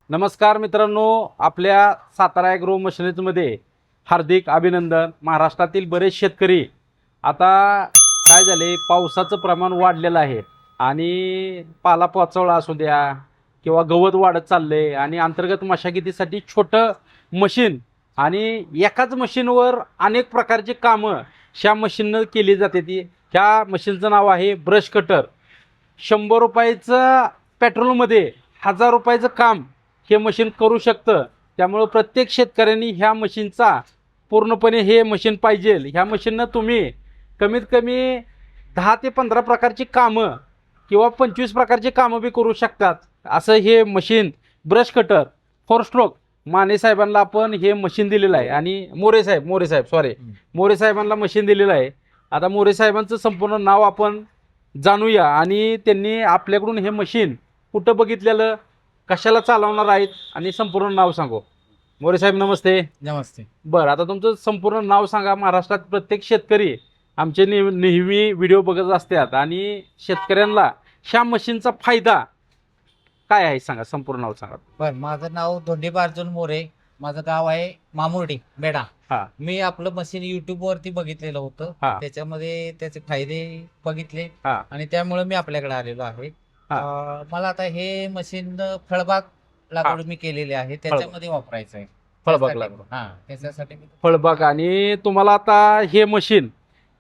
नमस्कार मित्रांनो, आपल्या सातारा ॲग्रो मशिनरीजमध्ये हार्दिक अभिनंदन. महाराष्ट्रातील बरेच शेतकरी आता काय झाले, पावसाचं प्रमाण वाढलेलं आहे आणि पालापाचोळा असू द्या किंवा गवत वाढत चालले आणि अंतर्गत मशागतीसाठी छोटं मशीन आणि एकाच मशीनवर अनेक प्रकारची कामं ह्या मशीननं केली जाते. ह्या मशीनचं नाव आहे ब्रश कटर. 100 रुपयाचं पेट्रोलमध्ये 1000 रुपयाचं काम हे मशीन करू शकतं. त्यामुळं प्रत्येक शेतकऱ्यांनी ह्या मशीनचा पूर्णपणे हे मशीन पाहिजे. ह्या मशीननं तुम्ही कमीत कमी 10 ते 15 प्रकारची कामं किंवा 25 प्रकारची कामं बी करू शकतात. असं हे machine brush cutter 4 stroke Mane साहेबांना आपण हे मशीन दिलेलं आहे आणि मोरे साहेबांना मशीन दिलेलं आहे. आता मोरे साहेबांचं संपूर्ण नाव आपण जाणूया आणि त्यांनी आपल्याकडून हे मशीन कुठं बघितलेलं, कशाला चालवणार आहेत आणि संपूर्ण नाव सांगू. मोरे साहेब नमस्ते. नमस्ते. बरं, आता तुमचं संपूर्ण नाव सांगा. महाराष्ट्रात प्रत्येक शेतकरी आमचे नेहमी व्हिडिओ बघत असतात आणि शेतकऱ्यांना ह्या मशीनचा फायदा काय आहे सांगा, संपूर्ण नाव सांगा. बर, माझं नाव धोंडीबा अर्जुन मोरे. माझं गाव आहे मामुर्डी बेडा. हा. मी आपलं मशीन युट्यूब वरती बघितलेलं होतं. हा. त्याच्यामध्ये त्याचे फायदे बघितले हा. आणि त्यामुळे मी आपल्याकडे आलेलो आहे. हा. मला आता हे मशीन फळबाग लागवड मी केलेली आहे, त्याच्यामध्ये वापरायचं आहे. फळबाग लागवड. हा, त्याच्यासाठी मी फळबाग. आणि तुम्हाला आता हे मशीन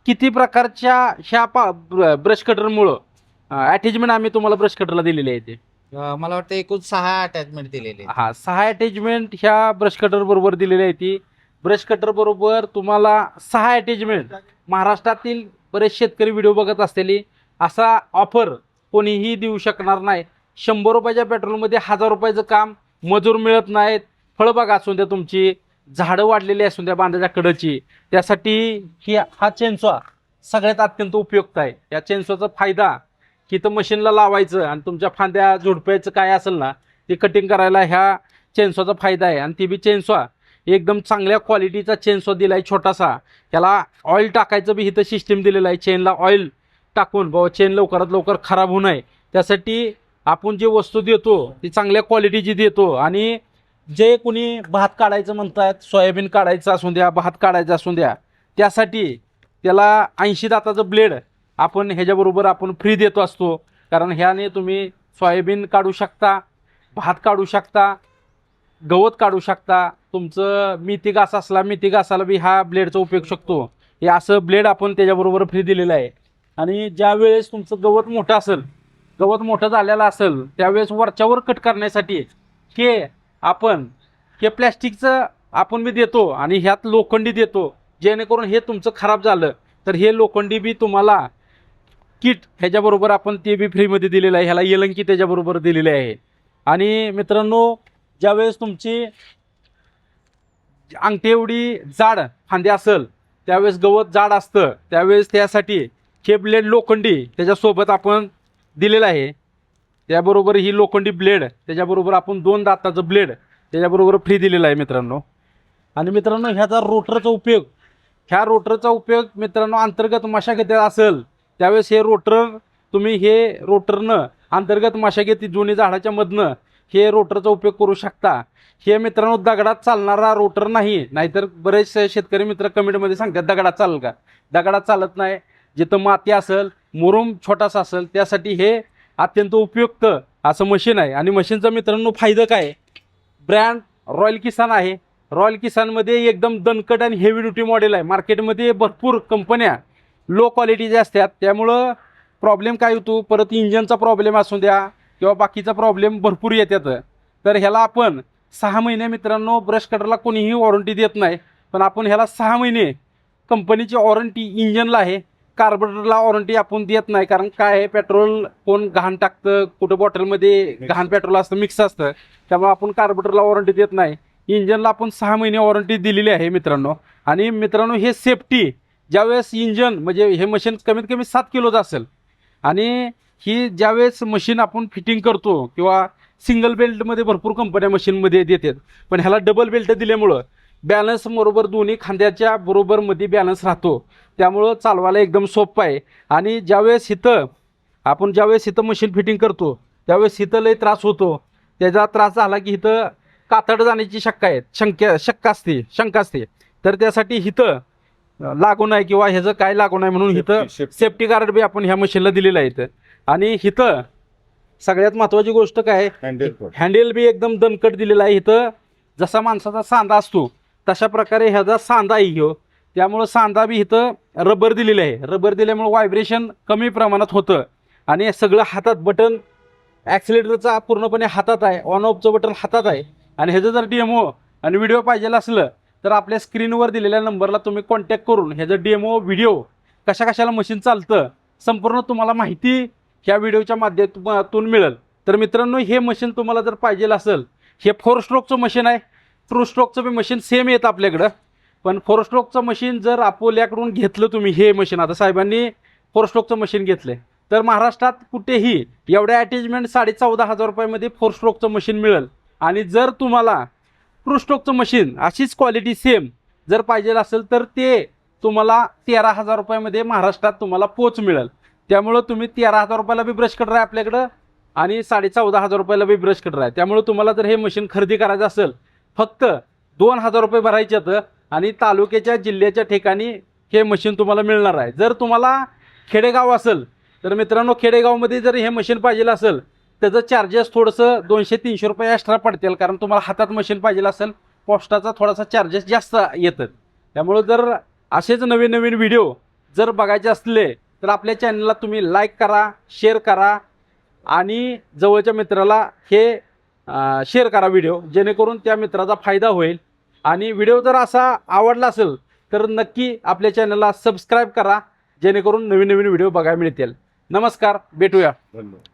किती प्रकारच्या ह्या ब्रश कटरमुळं अटॅचमेंट आम्ही तुम्हाला ब्रश कटरला दिलेली आहे ते मला वाटतं एकूण 6 अटॅचमेंट दिलेले आहेत. हा, 6 अटॅचमेंट ह्या ब्रश कटर बरोबर दिलेली आहे. ती ब्रश कटर बरोबर तुम्हाला 6 अटॅचमेंट. महाराष्ट्रातील बरेच शेतकरी व्हिडिओ बघत असलेली असा ऑफर कोणीही देऊ शकणार नाही. 100 रुपयाच्या पेट्रोलमध्ये 1000 रुपयाचं काम, मजूर मिळत नाहीत. फळबाग असून द्या, तुमची झाडं वाढलेली असून द्या बांधाच्या कडची, त्यासाठी हा चेनसॉ सगळ्यात अत्यंत उपयुक्त आहे. या चेनसॉचा फायदा की तर मशीनला लावायचं आणि तुमच्या फांद्या झुडपायचं काय असेल ना ते कटिंग करायला ह्या चेनसॉचा फायदा आहे. आणि ती बी चेनसॉ एकदम चांगल्या क्वालिटीचा चेनसॉ दिला आहे छोटासा. त्याला ऑइल टाकायचं बी इथं सिस्टीम दिलेलं आहे. चेनला ऑइल टाकून बाबा चेन लवकरात लवकर खराब होऊ नये त्यासाठी आपण जे वस्तू देतो ती चांगल्या क्वालिटीची देतो. आणि जे कोणी भात काढायचं म्हणतात, सोयाबीन काढायचं असून द्या, भात काढायचं असून द्या, त्यासाठी त्याला 80 दाताचं ब्लेड आपण ह्याच्याबरोबर आपण फ्री देतो असतो. कारण ह्याने तुम्ही सोयाबीन काढू शकता, भात काढू शकता, गवत काढू शकता. तुमचं मेथी घास असला, मेथी घासाला बी हा ब्लेडचा उपयोग शकतो. हे असं ब्लेड आपण त्याच्याबरोबर फ्री दिलेलं आहे. आणि ज्या वेळेस तुमचं गवत मोठं असेल, गवत मोठं झालेलं असेल, त्यावेळेस वरच्यावर कट करण्यासाठी हे प्लॅस्टिकचं आपण बी देतो आणि ह्यात लोखंडी देतो. जेणेकरून हे तुमचं खराब झालं तर हे लोखंडी बी तुम्हाला किट ह्याच्याबरोबर आपण ते बी फ्रीमध्ये दिलेलं आहे. ह्याला येलंकी त्याच्याबरोबर दिलेली आहे. आणि मित्रांनो, ज्यावेळेस तुमची अंगठी एवढी जाड फांदी असेल, त्यावेळेस गवत जाड असतं, त्यावेळेस त्यासाठी हे ब्लेड लोखंडी त्याच्यासोबत आपण दिलेलं आहे. त्याबरोबर ही लोखंडी ब्लेड त्याच्याबरोबर आपण 2 दाताचं ब्लेड त्याच्याबरोबर फ्री दिलेलं आहे मित्रांनो. आणि मित्रांनो, ह्याचा रोटरचा उपयोग मित्रांनो अंतर्गत मशागती असेल त्यावेळेस हे रोटरनं अंतर्गत मशागती जुनी झाडाच्या मधनं हे रोटरचा उपयोग करू शकता. हे मित्रांनो दगडात चालणारा रोटर नाही. नाहीतर बरेचसे शेतकरी मित्र कमेंटमध्ये सांगतात दगडात चालेल का. दगडात चालत नाही. जिथं माती असेल, मुरुम छोटासा असेल, त्यासाठी हे अत्यंत उपयुक्त असं मशीन आहे. आणि मशीनचा मित्रांनो फायदा काय, ब्रँड रॉयल किसान आहे. रॉयल किसानमध्ये एकदम दणकट आणि हेवी ड्युटी मॉडेल आहे. मार्केटमध्ये भरपूर कंपन्या लो क्वालिटीच्या असतात, त्यामुळं प्रॉब्लेम काय होतो, परत इंजनचा प्रॉब्लेम असू द्या किंवा बाकीचा प्रॉब्लेम भरपूर येतात. तर ह्याला आपण 6 महिने मित्रांनो, ब्रश कटरला कोणीही वॉरंटी देत नाही, पण आपण ह्याला 6 महिने कंपनीची वॉरंटी इंजनला आहे. कार्बोरेटरला वॉरंटी आपण देत नाही. कारण काय आहे, पेट्रोल कोण घाण टाकतं, कुठं बॉटलमध्ये घाण पेट्रोल असतं, मिक्स असतं, त्यामुळे आपण कार्बोरेटरला वॉरंटी देत नाही. इंजनला आपण 6 महिने वॉरंटी दिलेली आहे मित्रांनो. आणि मित्रांनो, हे सेफ्टी ज्यावेळेस इंजन म्हणजे हे मशीन कमीत कमी 7 किलोचं असेल आणि ही ज्यावेळेस मशीन आपण फिटिंग करतो किंवा सिंगल बेल्टमध्ये भरपूर कंपन्या मशीनमध्ये देतात, पण ह्याला डबल बेल्ट दिल्यामुळं बॅलन्स बरोबर दोन्ही खांद्याच्या बरोबर मध्ये बॅलन्स राहतो. त्यामुळं चालवायला एकदम सोपं आहे. आणि ज्यावेळेस इथं मशीन फिटिंग करतो त्यावेळेस इथं लय त्रास होतो. त्याचा त्रास झाला की इथं कातड जाण्याची शंका असते. तर त्यासाठी इथं लागू नाही किंवा ह्याचं काय लागू नाही म्हणून इथं सेफ्टी गार्ड बी आपण ह्या मशीनला दिलेलं आहे इथं. आणि इथं सगळ्यात महत्त्वाची गोष्ट काय, हँडल बी एकदम दणकट दिलेला आहे इथं. जसा माणसाचा सांधा असतो तशा प्रकारे ह्याचा सांधा आहे ह्यो. त्यामुळं सांधा बी इथं रबर दिलेलं आहे. रबर दिल्यामुळं व्हायब्रेशन कमी प्रमाणात होतं. आणि सगळं हातात बटन ॲक्सिलेटरचा पूर्णपणे हातात आहे, ऑन ऑफचं बटन हातात आहे. आणि ह्याचं जर डेमो आणि व्हिडिओ पाहिजे असलं तर आपल्या स्क्रीनवर दिलेल्या नंबरला तुम्ही कॉन्टॅक्ट करून ह्याचं डेमो व्हिडिओ कशाला मशीन चालतं संपूर्ण तुम्हाला माहिती ह्या व्हिडिओच्या माध्यमातून मिळेल. तर मित्रांनो, हे मशीन तुम्हाला जर पाहिजे असेल, हे 4 स्ट्रोकचं मशीन आहे. 2 स्ट्रोकचं बी मशीन सेम येतं आपल्याकडं. पण 4 स्ट्रोकचं मशीन जर अपोल्याकडून घेतलं तुम्ही, हे मशीन आता साहेबांनी 4 स्ट्रोकचं मशीन घेतलं तर महाराष्ट्रात कुठेही एवढ्या अटॅचमेंट 14,500 रुपयामध्ये 4 स्ट्रोकचं मशीन मिळेल. आणि जर तुम्हाला 2 स्ट्रोकचं मशीन अशीच क्वालिटी सेम जर पाहिजे असेल तर ते तुम्हाला 13,000 रुपयामध्ये महाराष्ट्रात तुम्हाला पोच मिळेल. त्यामुळं तुम्ही 13,000 रुपयाला बी ब्रश कटर आहे आपल्याकडं आणि 14,500 रुपयाला बी ब्रश कटर आहे. त्यामुळे तुम्हाला जर हे मशीन खरेदी करायचं असेल फक्त 2,000 रुपये भरायचे आहेत आणि तालुक्याच्या जिल्ह्याच्या ठिकाणी हे मशीन तुम्हाला मिळणार आहे. जर तुम्हाला खेडेगाव असेल तर मित्रांनो, खेडेगावमध्ये जर हे मशीन पाहिजे असेल त्याचं चार्जेस थोडंसं 200-300 रुपये एक्स्ट्रा पडतील. कारण तुम्हाला हातात मशीन पाहिजे असेल पोस्टाचा थोडासा चार्जेस जास्त येतात. त्यामुळं जर असेच नवीन व्हिडिओ जर बघायचे असले तर आपल्या चॅनलला तुम्ही लाईक करा, शेअर करा आणि जवळच्या मित्राला हे शेअर करा व्हिडिओ, जेणेकरून त्या मित्राचा फायदा होईल. आणि व्हिडिओ जर असा आवडला असेल तर नक्की आपल्या चॅनलला सबस्क्राईब करा, जेणेकरून नवीन व्हिडिओ बघायला मिळतील. नमस्कार, भेटूया. धन्यवाद.